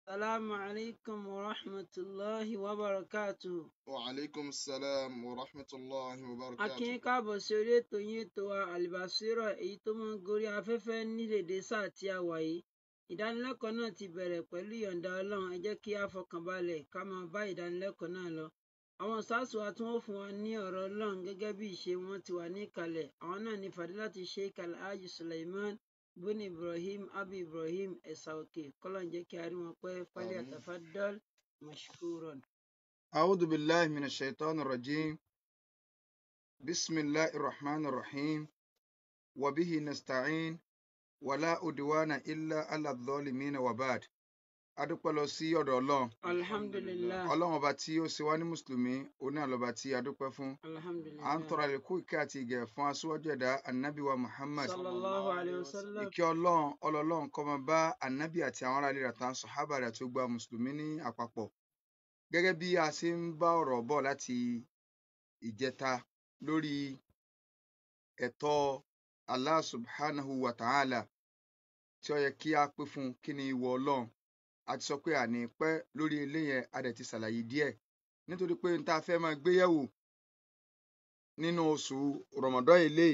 السلام عليكم ورحمة الله وبركاته. وعليكم السلام ورحمة الله A kí وبركاته. yín káàbọ̀ sí orí ètò yín ètò wa Al-Basira èyí tó máa ń gorí afẹ́fẹ́ ní dédé sáà tí a wà yìí. Ìdánilẹ́kọ̀ọ́ náà ti bẹ̀rẹ̀ pẹ̀lú ìyọ̀ǹda Ọlọ́run. Ẹ jẹ́ kí a fọkànbalẹ̀ ká máa bá ìdánilẹ́kọ̀ọ́ náà lọ. Àwọn sáàsù wa tí wọ́n fún wa ní ọ̀rọ̀ Ọlọ́run gẹ́gẹ́ bí ìṣe wọn ti wà ní ìkàlẹ̀. Àwọn náà ni Fadilati Sheikh Alhaji Sulaiman bin Ibrahim Abi Ibrahim Ẹ̀sà Òkè. Kọ́lọ́n jẹ́ kí a rí wọn pẹ́ falyatafaddal mashkuran. أعوذ بالله من الشيطان الرجيم. بسم الله الرحمن الرحيم. وبه نستعين ولا عدوان إلا على الظالمين وبعد. adúpẹ́ lọ sí ọ̀dọ̀ Ọlọ́run. Alhamdulillah. Ọlọ́run ọba tí ó ṣe wá ní mùsùlùmí òun náà lọ́ba tí a dúpẹ́ fún. Alhamdulillah. À ń tọrọ àlékún ìkẹ́ àti ìgẹ̀ fún aṣíwájú ẹ̀dá ànábì wa Muhammad. Sallallahu alayhi wa sallam. Ìkẹ́ Ọlọ́run kó máa bá ànábì àti àwọn aráàlú rẹ̀ àtàwọn sàhábà rẹ̀ àti gbogbo mùsùlùmí ní àpapọ̀. Gẹ́gẹ́ bí a ṣe ń bá ọ̀rọ̀ bọ̀ láti ìjẹta lórí ẹ̀tọ́ Allah subhanahu wa ta'ala tí ó yẹ kí a pé fún kí ni ìwọ Ọlọ́run. A ti sọ pé àní pẹ́ lórí eléyẹn a dẹ̀ ti ṣàlàyé díẹ̀ nítorí pé n ta fẹ́ máa gbéyẹ̀wò nínú oṣù Ramadan ilé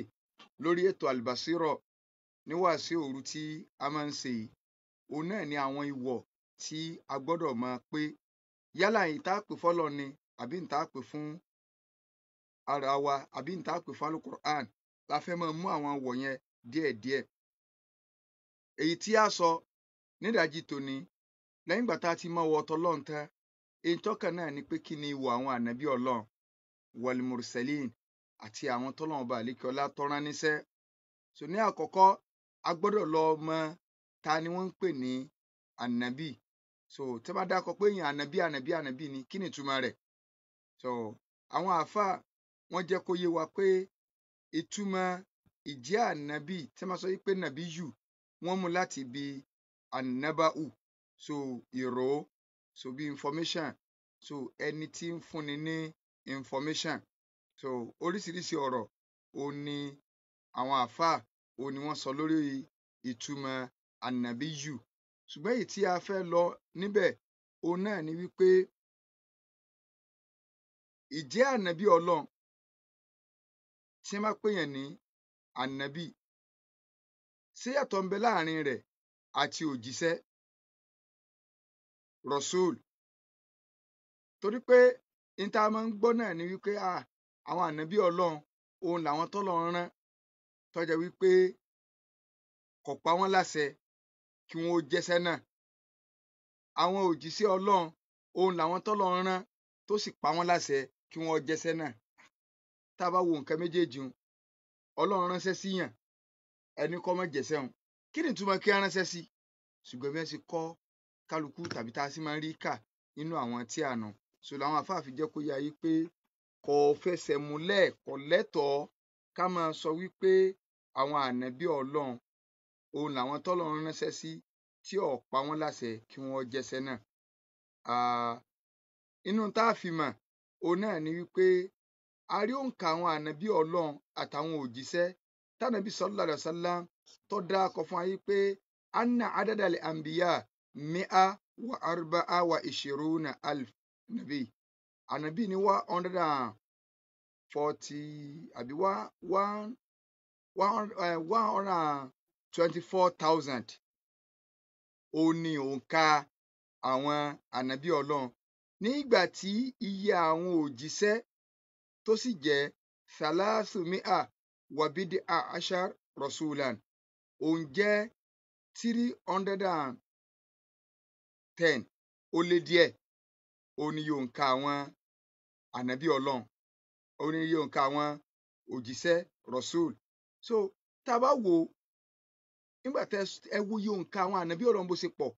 lórí ètò Al-Basira ní wàásí òru tí a máa ń ṣe yìí òun náà ni àwọn ìwọ̀ tí a gbọ́dọ̀ máa pé yálà ìta pè fọ́lọ́ ni àbí ìta pè fún ara wa àbí ìta pè fún Al-Qur'an la fẹ́ máa mú àwọn ìwọ̀ yẹn díẹ̀díẹ̀. Èyí tí a sọ nídàájí tòní lẹ́yìn ìgbà tá a ti máa wọ ọ̀tọ̀ Ọlọ́run tán èyí tọ́kàn náà ni pé kí ni ìwọ̀ àwọn ànábì Ọlọ́run wal mursalin àti àwọn tọ́lọ́run bá àlékè ọlá tọ́rán níṣẹ́. So ní àkọ́kọ́ a gbọ́dọ̀ lọ mọ ta ni wọ́n ń pè ní ànábì. So tí wọ́n bá dákọ pé èèyàn ànábì ni kí ni ìtumọ̀ rẹ̀? So àwọn àáfàá wọ́n jẹ́ kó yé wa pé ìtumọ̀ ìjẹ́ ànábì tí wọ́n sọ pé nàbí yù wọ́n mú láti ibi ànábàù so ìró so bí information so ẹni tí ń fúnni ní information. So oríṣiríṣi ọ̀rọ̀ òun ni àwọn àáfàá òun ni wọ́n sọ lórí ìtumọ̀ ànábì yù. Ṣùgbọ́n èyí tí a fẹ́ lọ níbẹ̀ òun náà ni wípé ìjẹ́ ànábì Ọlọ́run tí wọ́n bá pèèyàn ní ànábì ṣé yàtọ̀ ń bẹ láàrin rẹ̀ àti òjíṣẹ́ Rasul. Torí pé n ta máa ń gbọ́ náà ni wípé àwọn ànábì Ọlọ́run òun làwọn tọ́lọ́run rán tó jẹ́ wípé kò pa wọ́n láṣẹ kí wọ́n ó jẹ́ṣẹ́ náà. Àwọn òjíṣẹ́ Ọlọ́run òun làwọn tọ́lọ́run rán tó sì pa wọ́n láṣẹ kí wọ́n ó jẹ́ṣẹ́ náà. Tá a bá wo nǹkan méjèèjì un Ọlọ́run ránṣẹ́ síyàn ẹni kó má jẹ́ṣẹ́ un kí ni ìtumọ̀ kí á ránṣẹ́ sí? Ṣùgbọ́n bí wọ́n ṣe kọ́ kálukú tàbí tá a sì máa ń rí kà nínú àwọn tí àná so làwọn àfáà fi jẹ́ kó yé ayé pé kò fẹsẹ̀ múlẹ̀ kò lẹ́tọ̀ọ́ ká máa sọ wípé àwọn ànábì Ọlọ́run òun làwọn tọ́lọ́run ránṣẹ́ sí tí ò pa wọ́n láṣẹ kí wọ́n jẹ́ṣẹ́ náà. Inú tá a fi mọ̀ òun náà ni wípé a rí òǹkà àwọn ànábì Ọlọ́run àtàwọn òjíṣẹ́ tánàbí sallallahu alaihi wasallam tó dákọ fún ayé pé anna adadal anbiya mi'a wa arba'a wa ishiruna alf nabi ànábì ní 140 àbí 124,000 òun ni òǹkà àwọn ànábì Ọlọ́run ní ìgbà tí iye àwọn òjíṣẹ́ tó sì jẹ́ salasu mi'a wa bid'a ashar rasulan òun jẹ́ 310 ó lé díẹ̀ òun ni òǹkà àwọn ànábì Ọlọ́run òun ni òǹkà àwọn òjíṣẹ́ rasul. So tá a bá wò ó nígbà tẹ ẹ wo iye òǹkà àwọn ànábì Ọlọ́run bó ṣe pọ̀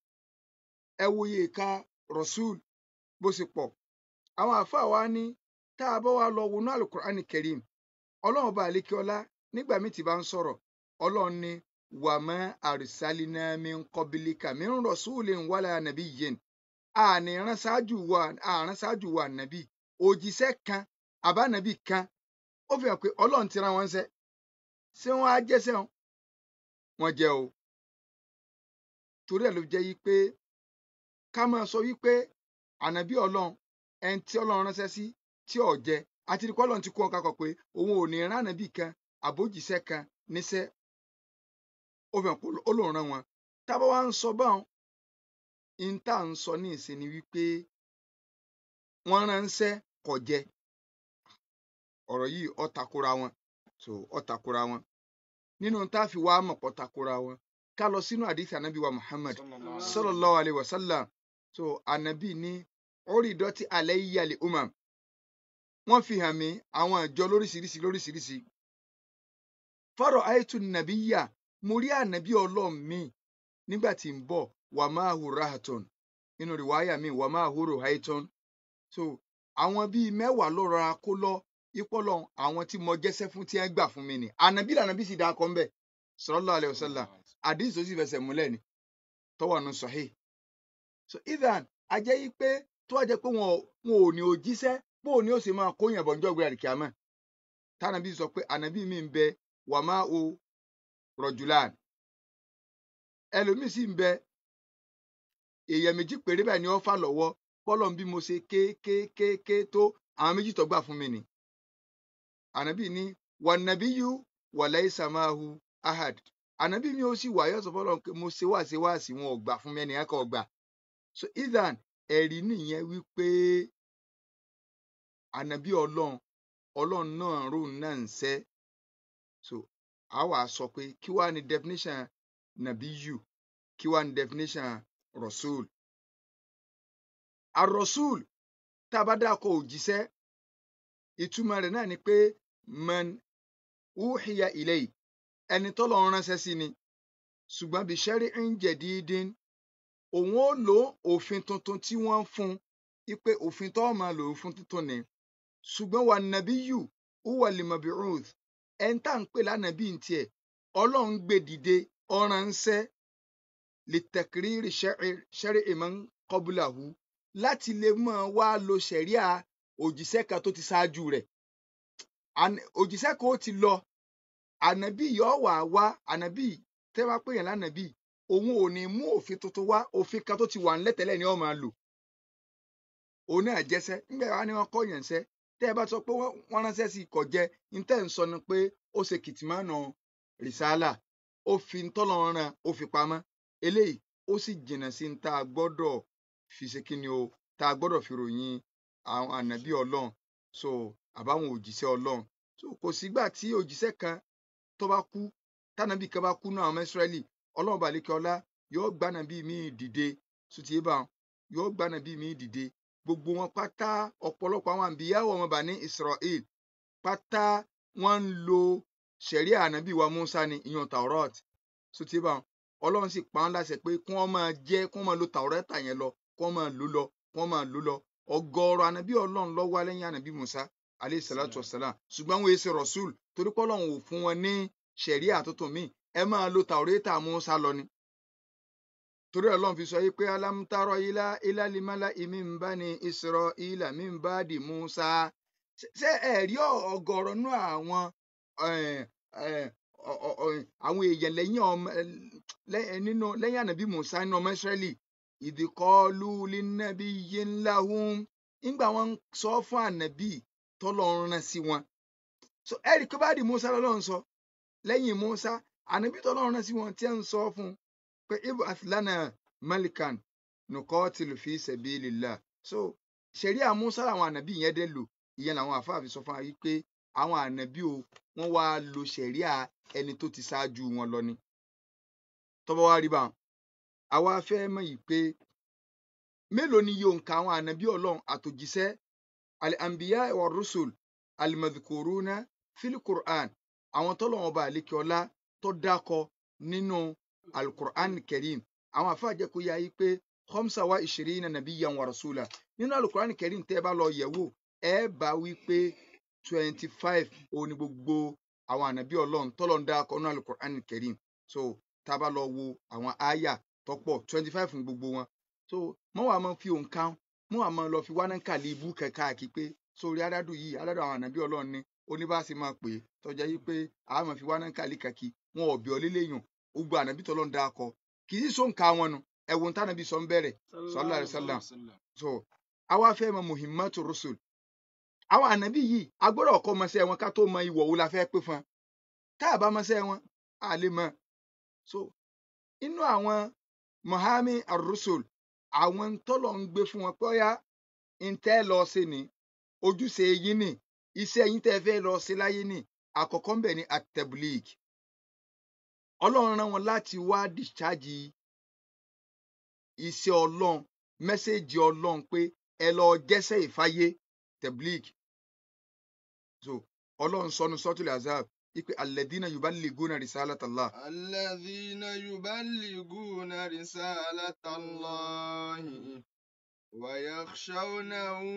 ẹ wo iye ìka rasul bó ṣe pọ̀. Àwọn àáfàá wa ní tá a bá wá lọ wọnú Al-Qur'an Karim Ọlọ́run bá àlékè ọlá nígbà míì tí bá ń sọ̀rọ̀ Ọlọ́run ní wàmọ́ àrìsálínà min qablika min rasulin wala nabiyyin àrán ṣáájú wa nàbí òjíṣẹ́ kan àbánàbí kan ó fi hàn pé Ọlọ́run ti rán wọn ṣẹ́ ṣé wọ́n á jẹ́ṣẹ́ wọn jẹ́ o. Torí ẹ̀ ló jẹ́ yí pé ká máa sọ wípé ànábì Ọlọ́run ẹni tí Ọlọ́run ránṣẹ́ sí tí ò jẹ àti ìdíkọ́ Ọlọ́run ti kó ọkà kọ pé òun ò ní rán ànábì kan àbójíṣẹ́ kan níṣẹ́ ó fi hàn pé ó lòun rán wọn tábà wá ń sọ báwọn ìta ń sọ ní ìsìn ni wípé wọ́n ránṣẹ́ kò jẹ ọ̀rọ̀ yìí ó takora wọn ó takora wọn nínú tá a fi wá mọ̀ pọ̀ takora wọn ká lọ sínú àdìsí ànábì wa Muhammad sallallahu alayhi wa sallam ànábì ní uridati alayya li umam wọ́n fi hàn mí àwọn ìjọ lóríṣiríṣi fara'aytu nabiyya mo rí ànábì Ọlọ́run mi nígbà tí ń bọ̀ wà máa hù rahatun nínú rìwáyà mi wà máa hù rohaitun àwọn bíi mẹ́wàá ló rọra kó lọ ìpọlọ àwọn tí mo jẹ́sẹ́ fún tí ẹ gbà fún mi ni ànábì sì dáa kọ́ ń bẹ̀ sallallahu alayhi wa sallam àdìs tó sì fẹsẹ̀ múlẹ̀ ni tọ́wọ́ nu sahih idan ajẹ́ yí pé tó wá jẹ́ pé wọn ò ní òjíṣẹ́ bó o ní ó sì máa kó yẹn bọ̀ níjọ́ gbé àdìkíámà tánàbí sọ pé ànábì mi ń bẹ wà máa o rọ̀jùlán ẹlòmíì sì ń bẹ èèyàn méjì péré báyìí ni wọ́n fà lọ́wọ́ bọ́lọ̀ bí mo ṣe kéékèèké tó àwọn méjì tó gbà fún mi ni ànábì ní wan nabiyyu wa laysa ma'ahu ahad ànábì mi ó sì wà yọ sọ fọ́lọ́run pé mo ṣe wáàsí wọn ò gbà fún mi ẹnìyàn kan ò gbà idan ẹ̀rí nìyẹn wípé ànábì Ọlọ́run náà rò náà ń ṣe a wá sọ pé kí wàá ní definition nabiyyu kí wàá ní definition rasul ar-rasul tá a bá dákọ̀ òjíṣẹ́ ìtumọ̀ rẹ̀ náà ni pé man uhiya ilay ẹni tọ́lọ́run ránṣẹ́ sí ni ṣùgbọ́n bí shari'in jadidin òun ó lo òfin tuntun tí wọ́n fún ipe òfin tó máa lò fún tuntun ni ṣùgbọ́n wà nabiyyu huwa al-mab'uth ẹni tá à ń pè lánàbí ń tiẹ̀ Ọlọ́run gbé dìde ọ̀ránṣẹ́ litakriri shari'i man qablahu láti lè máa wá lo ṣẹ̀ríà òjíṣẹ́ kan tó ti ṣáájú rẹ̀ òjíṣẹ́ kan ó ti lọ ànábì yóò wá ànábì tẹ́ wá pè yàn lánàbì òun ò ní mú òfin tuntun wá òfin kan tó ti wà nílẹ̀ tẹ́lẹ̀ ni ó máa lò òun náà jẹ́sẹ́ nígbà wá ni wọ́n kọ́ yàn ṣẹ́ tẹ́ ẹ bá sọ pé wọ́n ránṣẹ́ sí ikọ̀ jẹ́ ntẹ́ ń sọ ni pé ó ṣe kìtìmánà rìsálà ó fi ntọ́lọ́run ó fi pamọ́ eléyìí ó sì jìnnà sí ta gbọ́dọ̀ fi ṣe kíni o ta gbọ́dọ̀ fi ròyìn àwọn ànábì Ọlọ́run àbáwọn òjíṣẹ́ Ọlọ́run kò sígbà tí òjíṣẹ́ kan tó bá kú tànàbí kan bá kú náà àwọn Ísírẹ́lì Ọlọ́run balẹ̀kẹ́ ọlá yóò gbànàbí mi dìde sùtìyébà yóò gbànàbí mi dìde gbogbo wọn pátá ọ̀pọ̀lọpọ̀ àwọn àǹbíyáwó ọmọ Bani Israel pátá wọ́n ń lo ṣẹ̀ríà ànábì wa Musa ní ìyọ̀n Taurat sùtìyébà Ọlọ́run sì pa wọ́n láṣẹ pé kí wọ́n máa lo Taurat yẹn lọ kí wọ́n máa lò lọ ọ̀gọ̀ọ̀rọ̀ ànábì Ọlọ́run ló wá lẹ́yìn ànábì Musa alayhi salatu wassalam ṣùgbọ́n wọn èsì rasul torí pé Ọlọ́run ò fún wọn ní ṣẹ̀ríà tuntun míì ẹ máa lo Taurata Musa lọ ni torí Ọlọ́run fi sọ yìí pé alam tara ila limala'i min bani Isra'ila min ba'di Musa ṣé ẹ rí ọ̀gọ̀ọ̀rọ̀ nú àwọn èèyàn lẹ́yìn ànábì Musa nínú ọmọ Ísírẹ́lì idh qalu linnabiyyin lahum nígbà wọn sọ fún ànábì tọ́lọ́run rán sí wọn ẹ rí pé báàdì Musa lọ́lọ́run sọ lẹ́yìn Musa ànábì tọ́lọ́run rán sí wọn tí ń sọ fún pé ib'ath lana malikan nuqatilu fi sabilillah ṣẹ̀ríà Musa làwọn ànábì yẹn dé lò ìyẹn làwọn àfáàfin sọ fún wa wípé àwọn ànábì o wọ́n wá lo ṣẹ̀ríà ẹni tó ti ṣáájú wọn lọ ni tọ́bọ̀ wá rí bá àwa fẹ́ mọ̀ yìí pé mélòó ni yóò ń ka àwọn ànábì Ọlọ́run àtòjíṣẹ́ al-anbiya wa rusul al-madhkuruna fil Qur'an àwọn tọ́lọ́run ọba àlékè ọlá tó dákọ nínú al-Qur'an Karim àwọn àfáà jẹ́ kó yá yí pé khamsa wa ishirina nabiyyan wa rasula nínú al-Qur'an Karim tẹ́ bá lọ yẹ̀wò ẹ bá wí pé 25 òní gbogbo àwọn ànábì Ọlọ́run tọ́lọ́run dákọ nínú al-Qur'an Karim tá a bá lọ wo àwọn àyà tó pọ̀ 25 fún gbogbo wọn mọ́ wàá mọ́ fi òǹkà mọ́ wàá mọ́ lọ fi wánà kàlí ibú kẹ̀kẹ́ àkí pé sórí aládù àwọn ànábì Ọlọ́run ni oníbàásí máa pè é tọ́jà yìí pé a máa fi wánà kàlí kàkí wọn ò bí ọ lélẹ́yìn gbogbo ànábì tọ́lọ́run dákọ kì í sóǹkà wọn nu ẹ̀wọ̀n tánàbí sọ ń bẹ̀rẹ̀ sallallahu alaihi wasallam. Sallam. So àwa fẹ́ mọ muhimmatu rusul àwọn ànábì yìí a gbọ́dọ̀ kọ́ mọṣẹ́ wọn ká tó mọ ìwọ̀ wo la fẹ́ pé fún wọn tá a bá mọṣẹ́ wọn a lè mọ̀. So inú àwọn mohami ar-rusul àwọn tọ́lọ̀ ń gbé fún wọn pé ọ̀yá ntẹ́ lọ sí ni ojúṣe yín ni iṣẹ́ yín tẹ́ fẹ́ lọ sí láyé ni àkọ́kọ́ ń bẹ̀ ní at-tabligh. Ọlọ́run rán wọn láti wá discharge iṣẹ́ Ọlọ́run mẹ́sẹ̀jì Ọlọ́run pé ẹ lọ jẹ́sẹ̀ ìfáyé tabligh. So Ọlọ́run sọnù suratul Ahzab ipe alladhina yuballighuna risalatallah. Alladhina yuballighuna risalatallahi wa yakhshawnahu.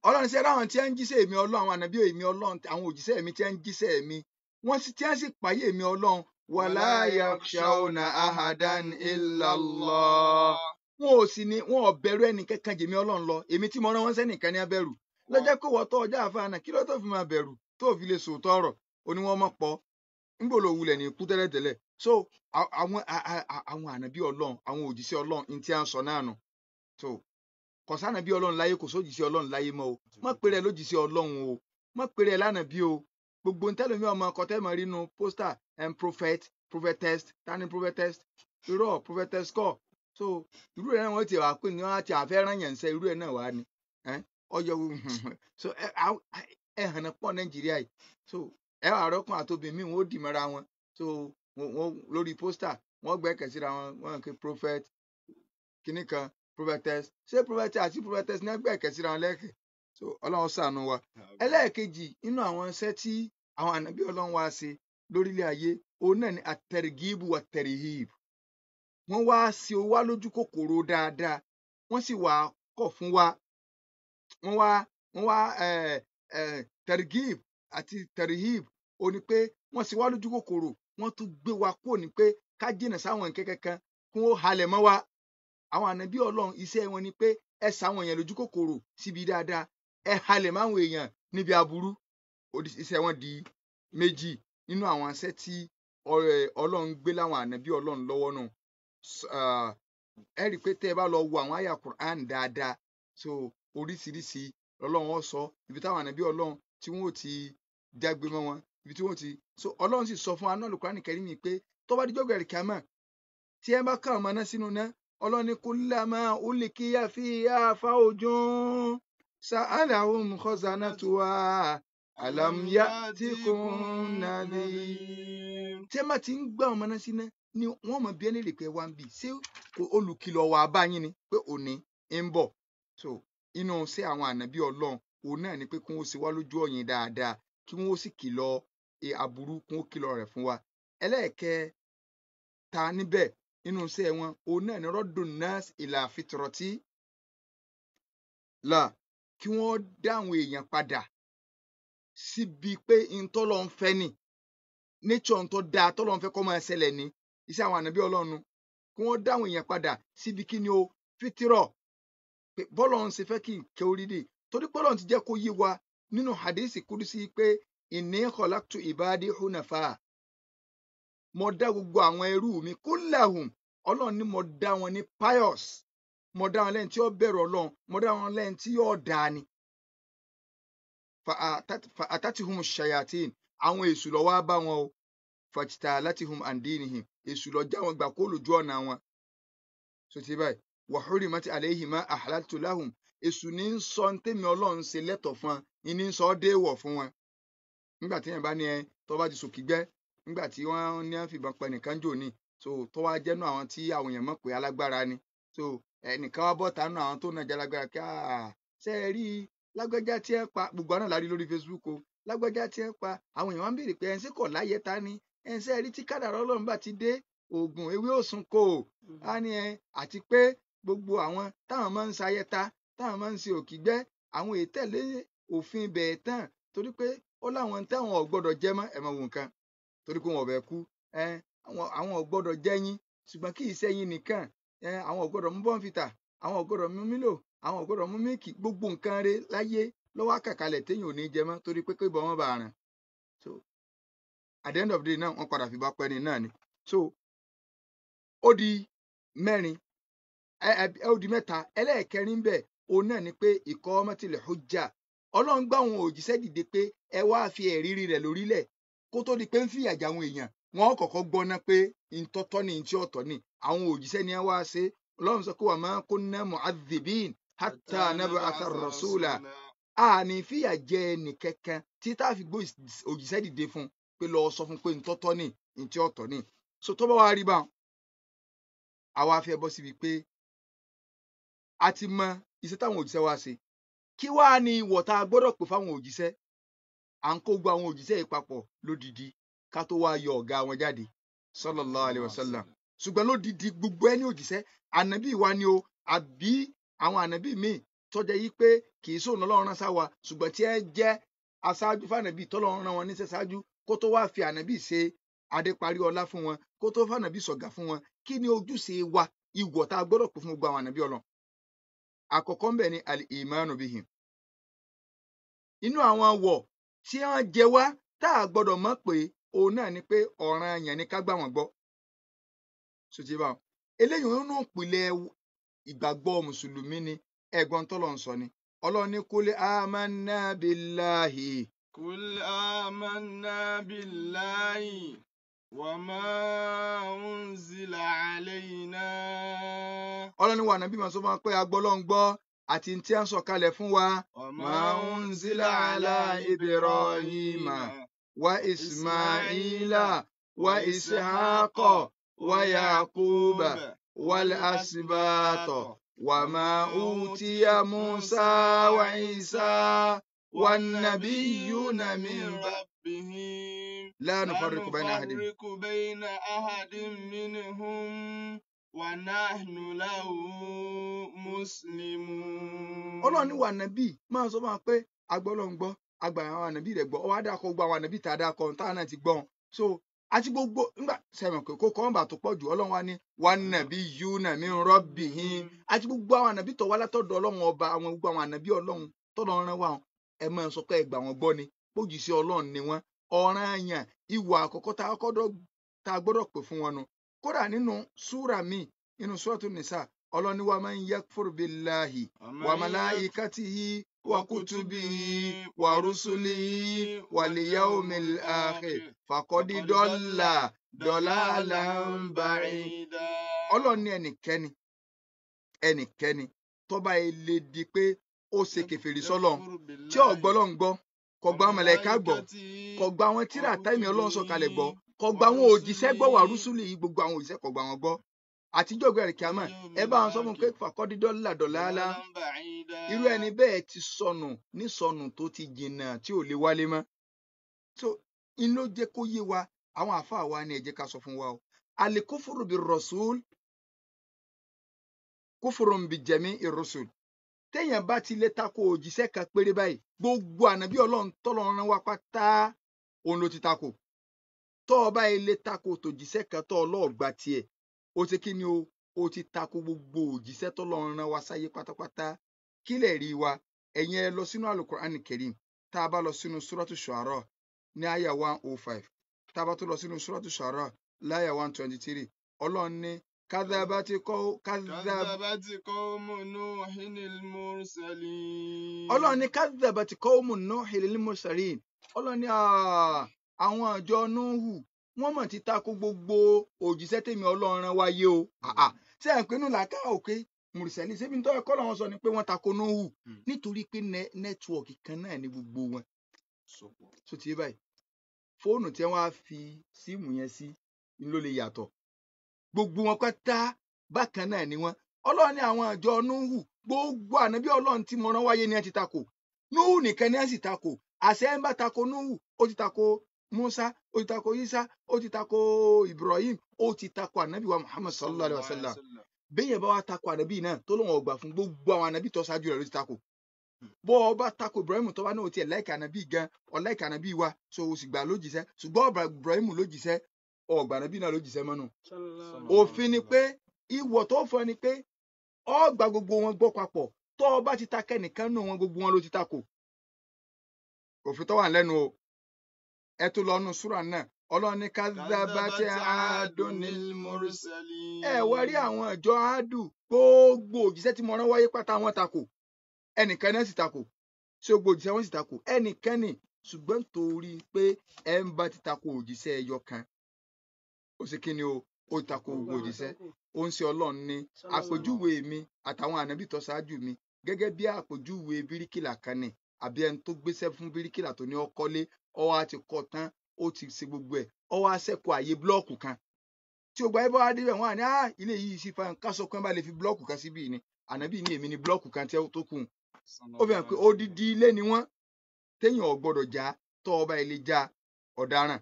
Ọlọ́run ṣe ráwọn tí ń jíṣẹ́ èmi Ọlọ́run àwọn ànábì èmi Ọlọ́run àwọn òjíṣẹ́ mi tí ń jíṣẹ́ mi wọ́n sì tí ń sì páyé èmi Ọlọ́run wala yakhshawna ahadan illallah. Wọn ò sì ní wọn ò bẹ̀rù ẹnì kankan jèmi Ọlọ́run lọ èmi tí mo rán wọn sẹ́nìkan ní abẹ́rù lọ́jọ́ pé wọ́n tọ́ ọjà àfààní kí ló tó fi máa bẹ̀rù tó fi lè sòótọ́ ọ̀rọ̀ oní wọn mọ̀ pọ̀ ńgbò ló wulẹ̀ ní ikú tẹ́lẹ̀tẹ́lẹ̀. So àwọn ànábì Ọlọ́run àwọn òjíṣẹ́ Ọlọ́run ní tí a ń sọ náà nù. So kò sánàbí Ọlọ́run láyé kò sójíṣẹ́ Ọlọ́run láyé mọ́ o má pèrè ẹ lójíṣẹ́ Ọlọ́run o má pèrè ẹ lánàbí o gbogbo ntẹ́lómi ọmọ kọtẹ́ mọ̀ rínú pósítà prophet prophetess tani prophetess irọ́ prophetess kọ́. So irú ẹ̀ náà wọ́n ti wà pé ní wọ́n ti àfẹ́ràn yẹn ń sẹ́ irú ẹ̀ náà wà ní ọyọ so ẹ hànà pọ̀ Nàìjíríà yìí. So ẹ wà rọ́kùn àtòbí mi wọ́n ó dì mọ́ra wọn so wọ́n lórí pósítà wọ́n gbẹ́kẹ̀ síra wọn kí prophet kìnnì kan prophetess ṣé prophetess àti prophetess ní gbẹ́kẹ̀ síra wọn lẹ́kẹ̀. So Ọlọ́run ṣàánú wa. Ẹlẹ́ẹ̀kejì nínú àwọn iṣẹ́ tí àwọn ànábì Ọlọ́run wá ṣe lórílẹ̀ ayé òun náà ni at-targhib wa at-tarhib. Wọ́n wá sí o wá lójú kòkòrò dáadáa wọ́n sì wá kọ̀ fún wa wọ́n wá targhib àti tarhib ó ní pé wọ́n sì wá lójú kòkòrò wọ́n tún gbé wa kúrò ní pé ká jìnnà sáwọn nǹkan kankan kí wọ́n halẹ̀ mọ́ wa. Àwọn ànábì Ọlọ́run iṣẹ́ wọn ni pé ẹ sáwọn èèyàn lójú kòkòrò síbi dáadáa ẹ halẹ̀ máwọn èèyàn níbi aburú. Iṣẹ́ wọn di méjì nínú àwọn iṣẹ́ tí Ọlọ́run gbé láwọn ànábì Ọlọ́run lọ́wọ́ náà. Ẹ rí i pé tẹ́ ẹ bá lọ wo àwọn àyà Qur'an dáadáa so oríṣiríṣi Ọlọ́run ó sọ ibi táwọn ànábì Ọlọ́run tí wọ́n ò ti jágbe mọ́ wọn ibi tí wọ́n ti so Ọlọ́run sì sọ fún anú Qur'an Karim mi pé tó bá dijọ́ gbẹ̀rẹ̀ kíámà tí ẹ bá ká ọmọ náà sínú náà Ọlọ́run ní kullama ulqiya fiha fawjun sa'alahum khazanatuha alam ya'tikum nadhir. Tí ẹ má ti ń gbá ọmọ náà sí náà ni wọ́n mọ̀ bí ẹni lè pẹ́ wá ń bì ṣé olùkìlọ̀ wà bá yín ni pé òní ń bọ̀. So inú ṣé àwọn ànábì Ọlọ́run òun náà ni pé kí wọ́n ṣe wá lójú ọ̀yìn dáadáa kí wọ́n sì kìlọ̀ aburú kí wọ́n kìlọ̀ rẹ̀ fún wa. Ẹlẹ́ẹ̀kẹta níbẹ̀ nínú iṣẹ́ wọn òun náà ni raddun nas ila fitrati là kí wọ́n dá àwọn èèyàn padà síbi pé ntọ́lọ́ ń fẹ́ ni nature ntọ́ da tọ́lọ́ ń fẹ́ kó máa ṣẹlẹ̀ ní iṣẹ́ àwọn ànábì Ọlọ́run kí wọ́n dá àwọn èèyàn padà síbi kí ni o fitirọ̀ pé bọ́lọ̀ ń ṣe fẹ́ kí nkẹ́ orí dè torí bọ́lọ̀ ti jẹ́ kó yé wa nínú hadisi kudusi pé inni khalaqtu ibadi hunafa mo dá gbogbo àwọn ẹrú mi kullahum Ọlọ́run ní mo dá wọn ní pious mo dá wọn lẹ́yìn tí ó bẹ̀rù Ọlọ́run mo dá wọn lẹ́yìn tí yóò dá ni fa atatihum shayatin àwọn èṣù ló wá bá wọn o fajtalatihum an dinihim èṣù ló já wọn gbà kó lójú ọ̀nà wọn. So ti báyìí wa hurimat alayhi ma ahlaltu lahum èṣù ní ń sọ ntẹ́mi Ọlọ́run ṣe lẹ́tọ̀ fún wọn ní ń sọ ọ́ déèwọ̀ fún wọn. Nígbà tí yẹn bá ní ẹ tó bá ti sòkìgbẹ́ nígbà tí wọ́n ní à ń fìbọn pa ẹnìkan jò ní so tó wá jẹ́nu àwọn tí àwọn èèyàn mọ̀ pé alágbára ni so ẹnìkan wá bọ́ tánú àwọn tó nàjà lágbára kí ṣe é rí lágbájá tí ẹ pa gbogbo àná lárí lórí Facebook o lágbájá tí ẹ pa àwọn èèyàn wá ń béèrè pé ẹ̀ńsẹ́ kọ̀ láyé ta ni ẹ̀ńsẹ́ rí tí kádàrá Ọlọ́run bá ti dé oògùn ewé òsùn kò á ní ẹ àti pé gbogbo àwọn táwọn máa ń sayẹta táwọn máa ń ṣe òkìgbẹ́ àwọn ètẹ̀lé òfin bẹ̀ẹ̀ tán torí pé ó láwọn táwọn ò gbọ́dọ̀ jẹ mọ́ ẹ̀ mọ̀ wò nǹkan torí pé wọn ò bẹ̀ kú àwọn ò gbọ́dọ̀ jẹ yín ṣùgbọ́n kì í ṣe yín nìkan àwọn ò gbọ́dọ̀ mú bọ́ǹfìtà àwọn ò gbọ́dọ̀ mú mílò àwọn ò gbọ́dọ̀ mú míìkì gbogbo nǹkan rẹ̀ láyé lọ́wọ́ àkàkalẹ̀ téèyàn ò ní jẹ mọ́ torí pé ìbọn wọn bá ràn so at the end of the day náà wọ́n padà fi bá pẹ́ni náà ni so ó di mẹ́rin ó di mẹ́ta ẹlẹ́ẹ̀kẹrin bẹ̀ òun náà ni pé iqamatil hujja ọlọ́run gbá àwọn òjíṣẹ́ dìde pé ẹ wá fi ẹ̀rí rẹ̀ lórílẹ̀ kó tó di pé ń fìyà jẹ àwọn èèyàn wọn kọ́kọ́ gbọ́ ná pé ntọ́tọ́ ni ntí ọ̀tọ̀ ni àwọn òjíṣẹ́ ni ẹ wá ṣe ọlọ́run sọ pé wa ma kunna mu'adhibin hatta nab'atha rasula àní fìyà jẹ ẹnìkankan tí tá a fi gbé òjíṣẹ́ dìde fún pé lọ sọ fún pé ntọ́tọ́ ni ntí ọ̀tọ̀ ni so tó bá wá rí bá àwa fẹ́ bọ́ síbi pé a ti mọ iṣẹ́ táwọn òjíṣẹ́ wa ṣe kí wàá ní ìwọ̀ tá a gbọ́dọ̀ pè fáwọn òjíṣẹ́ à ń kó gbọ́ àwọn òjíṣẹ́ yìí papọ̀ lódìdí ká tó wá yọ ọ̀gá wọn jáde sallallahu alaihi wasallam ṣùgbọ́n lódìdí gbogbo ẹni òjíṣẹ́ ànábì wa ni o àbí àwọn ànábì míì tọ́jà yìí pé kì í sóun lọ́lọ́run rán sáwa ṣùgbọ́n tí ẹ jẹ́ aṣáájú fànàbì tọ́lọ́run rán wọn níṣẹ́ ṣáájú kó tó wá fi ànábì ṣe adéparí ọlá fún wọn kó tó fànàbì sọ̀gá fún wọn kí ni ojúṣe wa ìwọ̀ tá a gbọ́dọ̀ pè fún gbogbo àwọn ànábì Ọlọ́run àkọ́kọ́ ń bẹ ní al-imanu bihim inú àwọn wọ̀ tí wọ́n jẹ wá tá a gbọ́dọ̀ mọ̀ pé òun náà ni pé ọ̀ranyàn ni ká gbà wọ́n gbọ́ sotí bá wọn eléyìí nínú ìpìlẹ̀ ìgbàgbọ́ mùsùlùmí ni ẹ̀gbọ́n tọ́lọ̀ ń sọ ni Ọlọ́run ní kul amanna billahi. Kul amanna billahi wa ma unzila alayna. Ọlọ́run wà nábì máa sọ fún wa pé agbọ́lọ́n gbọ́ àti tí a ń sọ̀kalẹ̀ fún wa ma unzila ala Ibrahima wa Ismaila wa Ishaqa wa Yaquba wal asbata wa ma utiya Musa wa Isa wan nabiyyuna min rabbihim la nufarriqu bayna ahadin minhum wa nahnu lahu muslimun. Ọlọ́run wà nábì máa sọ fún wa pé agbọ́lọ́n gbọ́ àgbà àwọn ànábì rẹ̀ gbọ́ ọwọ́ àdàkọ́ gbọ́ àwọn ànábì tá a dàkọ́ táwọn náà ti gbọ́n so àti gbogbo nígbà sẹ́wọ̀n kò kọ́ ọ́nbà tó pọ̀ jù Ọlọ́run wa ní wan nabiyyuna min rabbihim àti gbogbo àwọn ànábì tó wá látọ̀dọ̀ Ọlọ́run ọba àwọn gbogbo àwọn ànábì Ọlọ́run tọ́lọ́ rán wa ẹ máa sọ pé ẹ gbà wọ́n gbọ́ ni pójì sí Ọlọ́run ni wọ́n ọ̀ranyàn ìwà àkọ́kọ́ tá a gbọ́dọ̀ pè fún wọn nu kódà nínú súrà míì nínú Suratu Nisa Ọlọ́run ní wa man yakfur billahi wa malaikatihi wa kutubihi wa rusulihi wal yawmil akhir faqad dalla dalalan ba'ida. Ọlọ́run ní ẹnikẹ́ni tó bá lè di pé ó ṣe kèfèrí sọ́lọ́run tí ò gbọ́ Ọlọ́run gbọ́ kò gba màláíkà gbọ́ kò gba àwọn tírà táìmì Ọlọ́run sọ̀kalẹ̀ gbọ́ kò gba àwọn òjíṣẹ́ gbọ́ wà rúṣùlì yìí gbogbo àwọn òjíṣẹ́ kò gba wọn gbọ́ àtijọ́ ìgbà rẹ̀ kíámà ẹ bá wọn sọ fún pé faqad dalla dalalan irú ẹni bẹ́ẹ̀ ti sọnù ní sọnù tó ti jìnnà tí ò lè wálé mọ́ so inú jẹ́ kó yé wa àwọn àfáà wa ni ẹ jẹ́ ká sọ fún wa o al-kufru bir-rasul kufrun bi-jami'ir rusul téèyàn bá ti lè tako òjíṣẹ́ kan péré báyìí gbogbo ànábì Ọlọ́run tọ́lọ́run rán wa pátá òun ló ti tako tó o bá lè tako tòjíṣẹ́ kan tó ọlọ́ọ̀gbà tiẹ̀ ó ti kí ni o ti tako gbogbo òjíṣẹ́ tọ́lọ́run rán wa sáyé pátápátá kí lè rí wa ẹ̀yin ẹ lọ sínú Al-Qur'an Karim tá a bá lọ sínú Suratu Shu'ara ní àyà 105 tá a bá tó lọ sínú Suratu Shu'ara láyà 123 Ọlọ́run ní kadhabati qawmu Nuhinil mursalin. Ọlọ́run ní kadhabati qawmu Nuhinil mursalin Ọlọ́run ní àwọn àjọ Núhù wọ́n mọ̀ ti tako gbogbo òjíṣẹ́ tèmi Ọlọ́run rán wáyé o ṣé ẹ̀ ń pinnu làákà òkè mùrìsẹ́lì ṣébi tó ẹ̀kọ́ làwọn sọ ni pé wọ́n tako Núhù nítorí pé nẹ́tíwọ̀kì kan náà ní gbogbo wọn so ti báyìí fóònù tí wọ́n á fi síìmù yẹn sí ló lè yàtọ̀ gbogbo wọn pátá bákan náà ni wọ́n Ọlọ́run ní àwọn àjọ Núhù gbogbo ànábì Ọlọ́run tí mo rán wáyé ni ẹ ti tako Núhù nìkan ni ẹ sì tako àṣẹ ẹ ń bá tako Núhù ó ti tako Musa ó ti tako Isa ó ti tako Ibrahim ó ti tako ànábì wa Muhammad sallallahu alaihi wa sallam bẹ́yẹn bá wa tako ànábì náà tó lóun ọgbà fún gbogbo àwọn ànábì tó ṣáájú rẹ̀ ló ti tako bọ́ ọ bá tako Ibrahim tó bá náà tiẹ̀ láìka ànábì gan ọ̀láìka ànábì wa so o sì gbà lójíṣẹ́ ṣùgbọ́n ọba Ibrahim lójíṣẹ́ ọgbà ànábì náà lójíṣẹ́ mọ́nù òfin ni pé ìwọ̀ tó fọ ni pé ọgbà gbogbo wọn gbọ́ papọ̀ tó o bá ti ta kẹ́nìkan nù wọn gbogbo wọn ló ti tako òfin tó wà lẹ́nu o ẹ tó lọ nù súrà náà ọlọ́run ní kadhabati adunil mursalin. ẹ wá rí àwọn ìjọ áádù gbogbo òjíṣẹ́ tí mo rán wáyé pátá wọn takò, ẹnìkan náà sì takò, ṣé gbogbo òjíṣẹ́ wọn sì takò ẹnìkan ni, ṣùgbọ́n torí pé ẹ ń bá ti takò òjíṣẹ́ ẹyọ kan, ó sì kí ni o, ó takò gbogbo òjíṣẹ́. Ó ń ṣe ọlọ́run ní àpèjúwe mi àtàwọn ànábì tó ṣáájú mi gẹ́gẹ́ bí àpèjúwe bíríkìlà kan ni, àbí ẹni tó gbéṣẹ́ fún bíríkìlà tó ní ó kọ́lé, ó wá ti kọ́ tán, ó ti ṣe gbogbo ẹ̀, ó wá ṣẹ́kù àyè blọ́ọ̀kù kan tí ó gba ẹ bá wá débẹ̀ wọ́n á ní ilé yìí sí fáwọn ká sọ pé bá lè fi blọ́ọ̀kù kan síbí ni, ànábì ní èmi ni blọ́ọ̀kù kan tó kù. Ó fi hàn pé odidi ilé ni wọ́n téèyàn ò gbọ́dọ̀ já, tó ọba ilé já ọ̀daràn,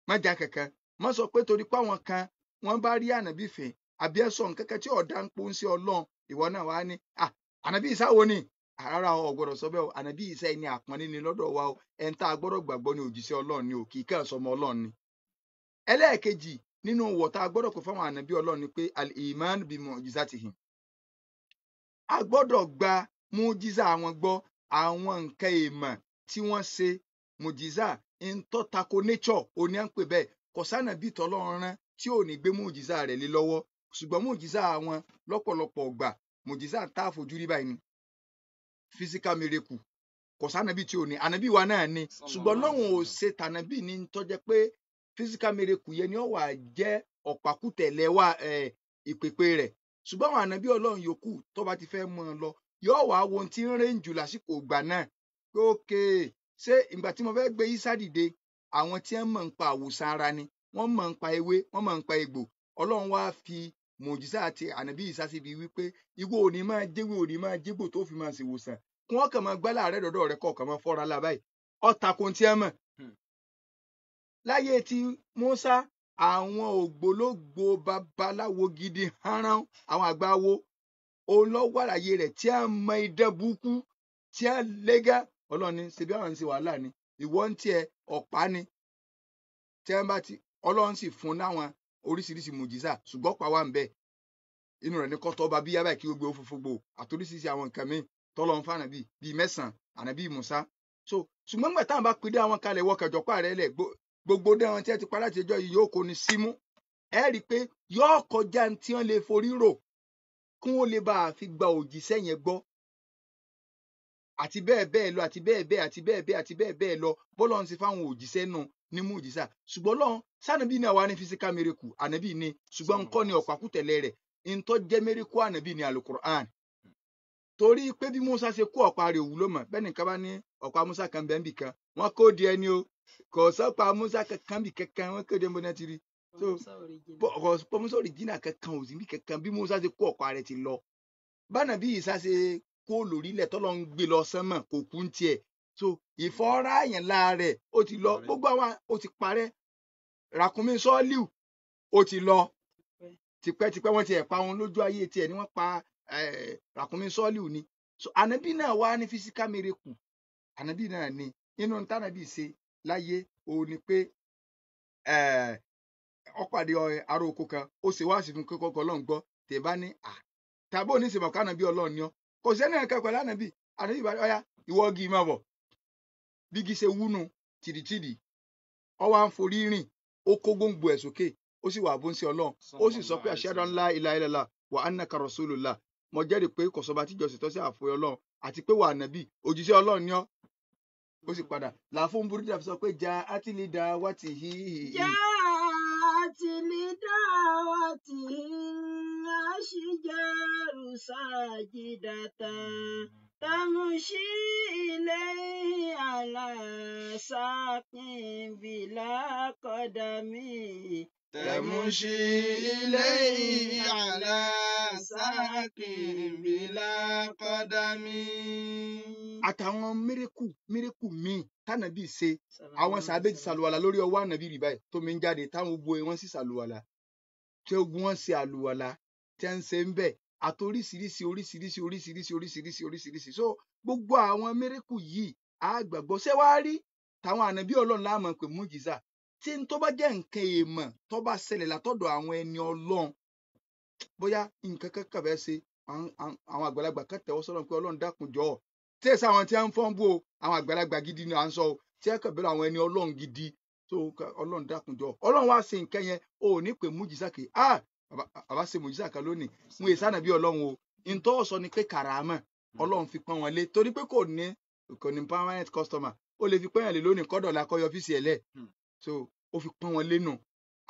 má já kankan, má sọ pé torí pé àwọn kan wọ́n bá rí ànábì fìn àbí ẹ sọ nǹkan kan tí ọ̀dà ń pọ́n sí ọlọ́run, ìwọ náà wá ní ànábì Ìsá wo ni, rárá o gbọ́dọ̀ sọ bẹ́ẹ̀ o, ànábì Ìsá ẹni àpọ́nlé ni lọ́dọ̀ wa o, ẹni tá a gbọ́dọ̀ gbàgbọ́ ní òjíṣẹ́ ọlọ́run ni o, kì í kàn sọmọ ọlọ́run ni. ẹlẹ́ẹ̀kejì nínú wọ̀ tá a gbọ́dọ̀ pè fáwọn ànábì ọlọ́run ni pé al-iman bi mu'jizatihim, a gbọ́dọ̀ gba mu'jiza àwọn gbọ́, àwọn nǹkan èèmọ̀ tí wọ́n ṣe, mu'jiza ń tó tako nature òní à ń pè bẹ́ẹ̀, kò sànàbí tọ́lọ́run rán tí ò ní gbé mu'jiza rẹ̀ lé lọ́wọ́, ṣùgbọ́n mu'jiza àwọn lọ́pọ̀lọpọ̀ ọgbà mu'jiza tá a fojú rí báyìí ni physical miracle, kò sànàbí tí ò ní, ànábì wa náà ni, ṣùgbọ́n lọ́hùn ò ṣe tànàbí ní tó jẹ́ pé physical miracle yẹn ni ó wà jẹ́ ọ̀pákùtẹ̀lẹ̀ wa ìpèpè rẹ̀, ṣùgbọ́n àwọn ànábì ọlọ́run yòókù tó bá ti fẹ́ mọ́ ọ lọ yóò wá wo ohun tí ń rìn jù lásìkò ìgbà náà pé ókè, ṣé ìgbà tí mo fẹ́ gbé Ìsá dìde àwọn tí wọ́n mọ̀ ń pa àwòsàn ara ni, wọ́n mọ̀ ń pa ewé, wọ́n mọ̀ ń pa egbò, ọlọ́run wá fi mùjísà àti ànábì Ìsá síbi wípé ìwọ ò ní máa jẹ́wé, ò ní máa jégbò tó fi máa ṣèwòsàn, kí wọ́n kàn máa gbá láàárẹ̀ dọ̀dọ̀ rẹ̀ kọ̀ọ̀kan máa fọ́ra lábáyé ọ̀tà kò tí ẹ mọ̀. Láyé tí Mùsá àwọn ògbólógbò babaláwo gidi haran, àwọn àgbáwo olówàláyé rẹ̀ tí a mọ idán burúkú tí a lẹ́gà, ọlọ́ni ṣebí àwọn ń ṣe wàhálà ni, ìwọ ń tiẹ̀ ọ̀pá ni tí wọ́n bá ti, ọlọ́run sì fún láwọn oríṣiríṣi mùjísà, ṣùgbọ́n pa wá ń bẹ inú rẹ̀ ní kọ́tọ́ ọba bíyá báyìí kí gbogbo òfófógbò àtòríṣiríṣi àwọn nǹkan míì tọ́lọ́run fún ànábì bíi mẹ́sàn-án ànábì Mùsá. So ṣùgbọ́n nígbà táwọn bá pidé àwọn kalẹ̀ wọ kẹjọpá rẹ̀ lẹ̀ gbogbo dáwọn tí ẹ ti pa láti ẹjọ́ yìí yóò kó ni símú, ẹ rí i pé yóò kọjá tí wọ́n lè forí rò kí wọ́n lè bá a fi gba òjíṣẹ́ yẹn gbọ́, àti bẹ́ẹ̀ bẹ́ẹ̀ lọ, àti bẹ́ẹ̀ bẹ́ẹ̀, àti bẹ́ẹ̀ bẹ́ẹ̀, àti bẹ́ẹ̀ bẹ́ẹ̀ lọ, bọ́lọ́run ti fáwọn òjíṣẹ́ náà ní mùjísà. Ṣùgbọ́n lọ́run sànàbí náà wà ní physical miracle, ànábì ni, ṣùgbọ́n nǹkan ni ọ̀pákùtẹ̀lẹ̀ rẹ̀ ntọ́ jẹ́ miracle ànábì ní alukur'an, torí pé bí Mùsá ṣe kó ọ̀pá rẹ̀ òwúlò mọ̀ bẹ́ẹ̀ nìkan bá ní ọ̀pá Mùsá kan bẹ́ẹ̀ bì kan wọ́n kó di ẹni o, kò sọ́pá Mùsá kankan bì kankan wọ́n kéde mbọ́nà ti rí, so ọ̀pọ̀ Mùsá original kankan ò sí bí kankan, bí Mùsá ṣe kó ọ̀pá rẹ̀ ti lọ, bánàbí Ìsá ṣe kó lórí ilẹ̀ tọ́lọ́ ń gbé lọ sánmọ̀ kò kú ń tiẹ̀, so ìfọ́ra yẹn láàrẹ̀ ó ti lọ, gbogbo àwọn ó ti parẹ́, ràkúnmí Sọ́ọ́líù ó ti lọ tipẹ́tipẹ́, wọ́n ti ẹ̀ pa wọn lójú ayé tiẹ̀ ni wọ́n pa ràkúnmí Sọ́ọ́líù ni. So ànábì náà wá ní physical miracle, ànábì náà ni inú tànàbì ṣe láyé òun ni pé ọ̀pàdé ará oko kan ó ṣe wáàsí fún kókó ọlọ́run gbọ́ tẹ̀ bá ní tàbí òní ṣe mọ̀ ká ànábì ọlọ́run ni ọ́, kò sẹ́ni ẹ̀ka pẹ̀lú ànábì bá ọ̀yá ìwọ igi máa bọ̀, bí igi ṣe wúnu tìdìtìdì ọwọ́ à ń forí rìn, ó kó gbòǹgbò ẹ̀ sókè, ó sì wà bó ń ṣe ọlọ́run, ó sì sọ pé ashhadu an la ilaha illallah wa annaka rasulullah, mo jẹ́rìí pé kò sọba tíjọ́sìn tọ́ sí àfọyọ́ ọlọ́run àti pé wà ànábì òjíṣẹ́ ọlọ́run ni ọ́, ó sì padà làáfún burúkú sọ pé ja átìlí da wá tì hí. já átìlí da wá tì hí aṣíjàrú sájìdàtà tàmùṣí ilé àlàsápín bìlà kọ́dàmí. تمشي إليه على ساق بلا قدم. Àtàwọn mírèkù míì tànàbí ṣe, àwọn sàbẹ̀ ti ṣàlùwàlà lórí ọwọ́ ànàbí rí báyìí tó mi ń jáde, táwọn gbogbo wọn sì ṣàlùwàlà, tí ogun wọn ṣe àlùwàlà tí wọn ń ṣe ń bẹ̀ àtoríṣiríṣi. So gbogbo àwọn mírèkù yìí á gbàgbọ́ ṣé wàá rí táwọn ànàbí ọlọ́run láàmú pé mújísà tí n tó bá jẹ́ nǹkan èèmọ̀ tó bá ṣẹlẹ̀ látọ̀dọ̀ àwọn ẹni ọlọ́run, bóyá nǹkan kankan bẹ́ẹ̀ ṣe àwọn àgbàlagbà kan tẹ̀wọ́ sọ́dọ̀ pé ọlọ́run dákun jọ̀ọ́, tí èsì àwọn tí wọ́n ń fọ́n bú o, àwọn àgbàlagbà gidi ni à ń sọ o, tí ẹ kàn bẹ̀rẹ̀ àwọn ẹni ọlọ́run gidi so ọlọ́run dákunjọ ọlọ́run wá ṣe nǹkan yẹn o ò ní pè mújísà kì bàbá ṣe mújísà kan lónìí wọn èsì ànàbí ọlọ́run o ntọ́ sọ ni pé kàràmà ọlọ́run fi pọ́n wọn lé torí pé kò ní permanent customer ó lè fi pọ́n yàn lé lónìí kọ́dọ̀ la kọ́ yọ ọ́fíìsì ẹ̀ lẹ̀ so ó fi pọ́n wọn lé nù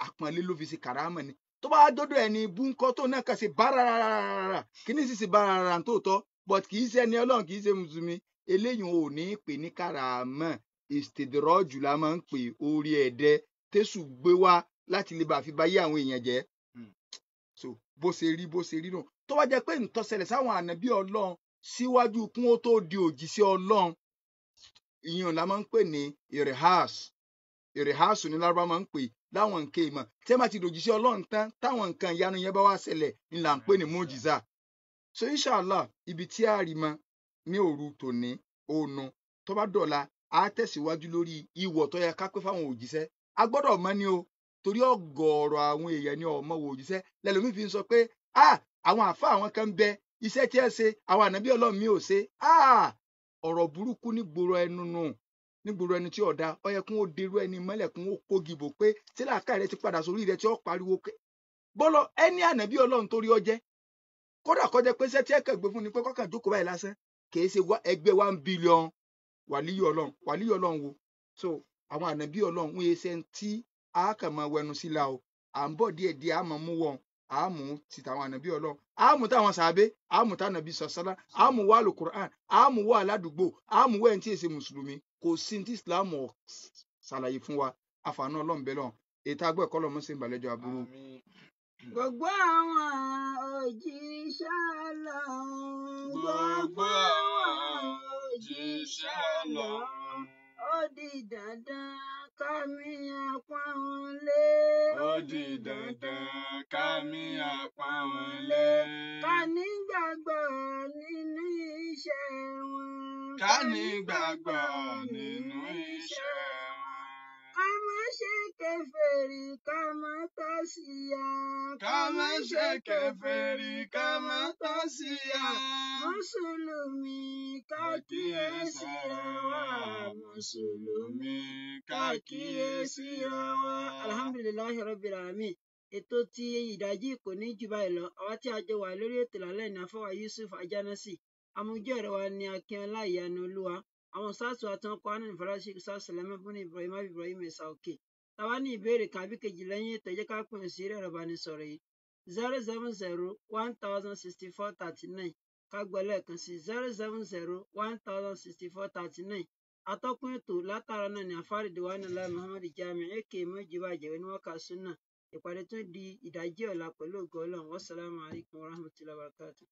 àpọ́nlé ló fi ṣe kàràmà ni tó bá dọ́dọ̀ ẹni búńkọ́ tó náà kà ṣe bárararara kí ní sì ṣe bárarara tó tọ́ but kì í ṣe ẹni ọlọ́run kì í ṣe mùsùlùmí eléyìí ò ní pè ní kàràmà ìstìdírọ́jù la máa ń pè orí ẹ̀dẹ tẹ́sù gbé wá láti lè bá fi bá yé àwọn èèyàn jẹ́ so bó ṣe rí nù tó wá jẹ́ pé ntọ́sẹ̀lẹ̀ sáwọn ànábì ọlọ́run síwájú kún ó tó di òjíṣẹ́ ọlọ́run ìyẹn la máa ń pè ní ìrìhásù ní lárúbá máa ń pè láwọn nǹkan ìmọ̀ tí ẹ máa ti dòjíṣẹ́ ọlọ́run tán táwọn nǹkan ìyanu yẹn bá wá ṣẹlẹ̀ ni là ń pè ní mójìzà so inshallah ibi tí a rí mọ ní òru tòní ònu tó bá dọ̀la a tẹ̀síwájú lórí ìwọ̀ tó yẹ ká pé fáwọn òjíṣẹ́ a gbọ́dọ̀ mọ̀ ni o torí ọ̀gọ̀ọ̀rọ̀ àwọn èèyàn ní ọmọ wò òjíṣẹ́ lẹ́lòmíì fi ń sọ pé àwọn àfa àwọn kan ń bẹ iṣẹ́ tí ẹ ṣe àwọn ànábì ọlọ́run mi ò ṣe ọ̀rọ̀ burúkú nígboro ẹnu nù nígboro ẹni tí ọ̀dà ó yẹ kún ó derú ẹni mọ́lẹ̀ kún ó kógi bò pé tí làákàyè rẹ ti padà sórí rẹ tí ó pariwo pé bọ́lọ̀ ẹni ànábì ọlọ́run torí ọjẹ́ kódà kọjá pé iṣẹ́ tí ẹ kàn gbé fún ni pé kọ́kàn jókòó báyìí lásán kì í ṣe ẹgbẹ́ 1 billion wàlíyù ọlọ́run wo so àwọn ànábì ọlọ́run ń ṣe tí a kàn máa wẹnu sí la o à ń bọ̀ díẹ̀díẹ̀ a máa mú wọn a mú ti tàwọn ànábì ọlọ́run a mú táwọn sàábé a mú tànàbí sọ̀sọ́lá a mú wà lùkùrán a mú wà aládùúgbò a mú wẹ́n tí èsè mùsùlùmí kò sí ní tí islam ṣàlàyé fún wa àfààní ọlọ́run bẹ́ẹ̀ lọ́n ètò àgbẹ̀ ẹ̀kọ́ lọ́mọ sí ìbàlẹ́jọ aburú. Gbogbo àwọn òjíṣẹ́ Ọlọ́run. Gbogbo àwọn òjíṣẹ́ Ọlọ́run. Ó di dandan ká mi àpọ́n wọn lé. Ó di dandan ká mi àpọ́n wọn lé. Ká nígbàgbọ́ nínú iṣẹ́ wọn. Ká nígbàgbọ́ nínú iṣẹ́ wọn. Ká má ṣe kèfèrí, ká má tàsíyà. Ká má ṣe kèfèrí, ká má tàsíyà. Mùsùlùmí ká kíyèsíra wa. Mùsùlùmí ká kíyèsíra wa. Alhamdulillahi Rabbil Alamin. Ètò ti ìdájí kò ní jù báyìí lọ. Àwa tí a jọ wà lórí ètò lálẹ́ ní àfọwà Yusuf Ajánásì. Amójú ẹ̀rọ wa ni Akínọlá Ìyanu Olúwa. Àwọn sáàtù àtànkọ́ ànú ìfarasí sàlámà fún Ibrahim Ẹ̀sà òkè. Tàwa ní ìbéèrè kàbí kejì lẹ́yìn ètò jẹ́ ká pín sí ẹ̀rọ ìbánisọ̀rọ̀ yìí 070-1064-39 ká gbọ́ lẹ́ẹ̀kan sí 070-1064-39. Atọ́kùn ètò látara náà ní Afárídìwánilá Muhammad Jami aka Mọ́jìbá Àjẹwé ní wọ́kà súnà. Ìpàdé tún di ìdájí ọ̀la pẹ̀lú ògo Ọlọ́run. Wassalamu alaikum warahmatullahi wabarakatuh.